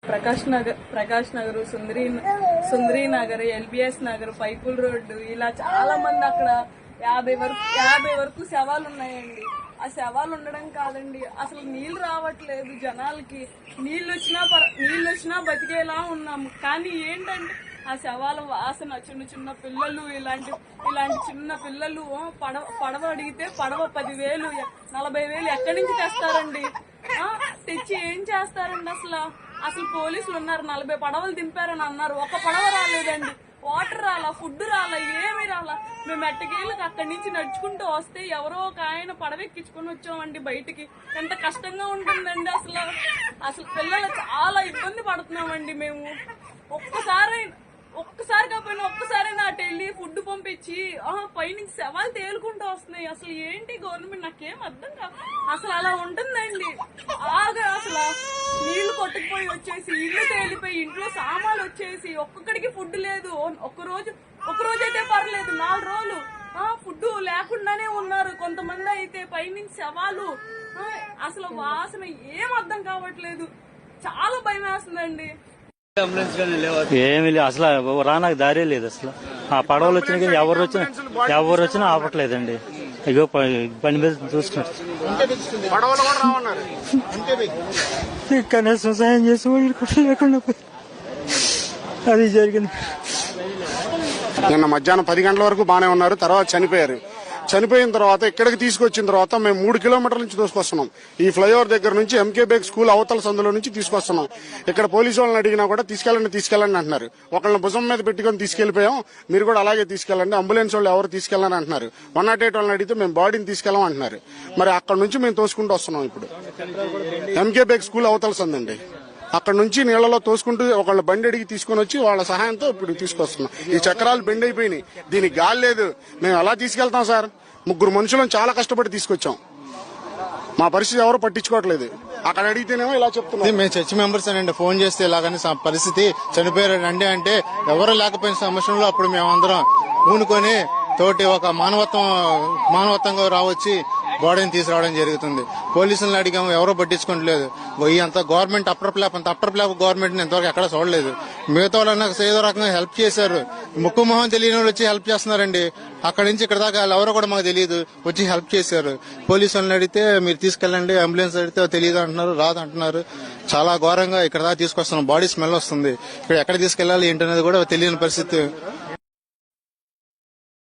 ప్రకాష్ నగర్, సుందరి Nagar, lbs Nagar, పైపుల్ road, ఇలా చాలా మంది అక్కడ 50 వరకు శవాలు ఉన్నాయండి. ఆ శవాలు ఉండడం కాదండి, అసలు నీళ్లు రావట్లేదు జనాలకి. నీళ్ళు వచ్చినా బతికేలా ఉన్నాము. కానీ ఏంటంటే ఆ శవాల వాసన, చిన్న పిల్లలు, ఇలాంటి చిన్న పిల్లలు పడవ అడిగితే పడవ 10,000, 40,000 ఎక్కడి నుంచి తెస్తారండి? తెచ్చి ఏం చేస్తారండి? అసలు పోలీసులు ఉన్నారు, 40 పడవలు దింపారని అన్నారు. ఒక పడవ రాలేదండి. వాటర్ రాలా, ఫుడ్ రాలా, ఏమీ రాలా. మేము ఎట్టకేళ్ళకి అక్కడి నుంచి నడుచుకుంటూ వస్తే ఎవరో ఒక ఆయన పడవెక్కించుకొని వచ్చామండి బయటికి. ఎంత కష్టంగా ఉంటుందండి అసలు పిల్లలు చాలా ఇబ్బంది పడుతున్నామండి మేము. ఒక్కసారి కాకపోయినా ఒక్కసారైనా అటు వెళ్ళి ఫుడ్ పంపించి పైనుంచి శవాలు తేలుకుంటూ వస్తున్నాయి. అసలు ఏంటి గవర్నమెంట్, నాకేం అర్థం కాదు. అసలు అలా ఉంటుందండి. అసలు నీళ్లు కొట్టుకుపోయి వచ్చేసి, ఇల్లు తేలిపోయి, ఇంట్లో సామాన్లు వచ్చేసి, ఒక్కొక్కడికి ఫుడ్ లేదు. ఒక్కరోజైతే పర్లేదు, 4 రోజులు ఫుడ్ లేకుండానే ఉన్నారు. కొంతమంది అయితే పైనుంచి శవాలు. అసలు వాసన ఏం అర్థం కావట్లేదు. చాలా భయం వేస్తుందండి. ఏమి లేదు అసలు, రానాకు దారే లేదు అసలు. ఆ పడవలు వచ్చినా కానీ ఎవరు వచ్చినా ఆపట్లేదండి. ఇగో పని మీద చూస్తున్నారు. కనీసం సాయం చేసి లేకుండా అది జరిగింది. నిన్న మధ్యాహ్నం 10 గంటల వరకు బానే ఉన్నారు, తర్వాత చనిపోయారు. చనిపోయిన తర్వాత ఇక్కడికి తీసుకొచ్చిన తర్వాత మేము 3 కిలోమీటర్ల నుంచి తీసుకొస్తున్నాం. ఈ ఫ్లైఓవర్ దగ్గర నుంచి ఎంకే బేగ్ స్కూల్ అవతల సందులో నుంచి తీసుకొస్తున్నాం. ఇక్కడ పోలీసు వాళ్ళని అడిగినా కూడా తీసుకెళ్ళండి అంటున్నారు. ఒకళ్ళని భుజం మీద పెట్టుకొని తీసుకెళ్లిపోయాం, మీరు కూడా అలాగే తీసుకెళ్ళండి, అంబులెన్స్ వాళ్ళు ఎవరు తీసుకెళ్ళని అంటున్నారు. 108 వాళ్ళని అడిగితే మేము బాడీని తీసుకెళ్ళాం అంటున్నారు. మరి అక్కడ నుంచి మేము తోసుకుంటూ వస్తున్నాం. ఇప్పుడు ఎంకే బేగ్ స్కూల్ అవతల సందండి, అక్కడ నుంచి నీళ్లలో తోసుకుంటూ ఒకళ్ళ బండి అడిగి తీసుకుని వచ్చి వాళ్ళ సహాయంతో ఇప్పుడు తీసుకొస్తున్నాం. ఈ చక్రాలు బెండ్ అయిపోయినాయి, దీనికి గాలి లేదు. మేము ఎలా తీసుకెళ్తాం సార్? 3 మనుషులను చాలా కష్టపడి తీసుకొచ్చాం. మా పరిస్థితి ఎవరు పట్టించుకోవట్లేదు. అక్కడ అడిగితేనేమో ఇలా చెప్తున్నాం. మేము చర్చ్ మెంబర్స్ అండి, ఫోన్ చేస్తే ఇలాగని పరిస్థితి చనిపోయారండి అంటే ఎవరు లేకపోయిన సమస్యలో అప్పుడు మేమందరం పూనుకొని తోటి ఒక మానవత్వంగా రావచ్చి బాడీని తీసుకురావడం జరుగుతుంది. పోలీసులను అడిగాము, ఎవరో పట్టించుకోవట్లేదు. అంత గవర్నమెంట్ అప్పర్ ప్లాప్ గవర్నమెంట్ ఇంతవరకు ఎక్కడ చూడలేదు. మిగతా వాళ్ళన్నా ఏదో రకంగా హెల్ప్ చేశారు. ముక్కు మొహం తెలియని వాళ్ళు వచ్చి హెల్ప్ చేస్తున్నారండి. అక్కడి నుంచి ఇక్కడ దాకా ఎవరో కూడా మాకు తెలియదు, వచ్చి హెల్ప్ చేశారు. పోలీసు వాళ్ళని అడిగితే మీరు తీసుకెళ్ళండి, అంబులెన్స్ అడిగితే తెలియదు అంటున్నారు, రాదు అంటున్నారు. చాలా ఘోరంగా ఇక్కడ దాకా తీసుకొస్తున్నాం. బాడీ స్మెల్ వస్తుంది. ఇక్కడ ఎక్కడ తీసుకెళ్లాలి ఏంటనేది కూడా తెలియని పరిస్థితి.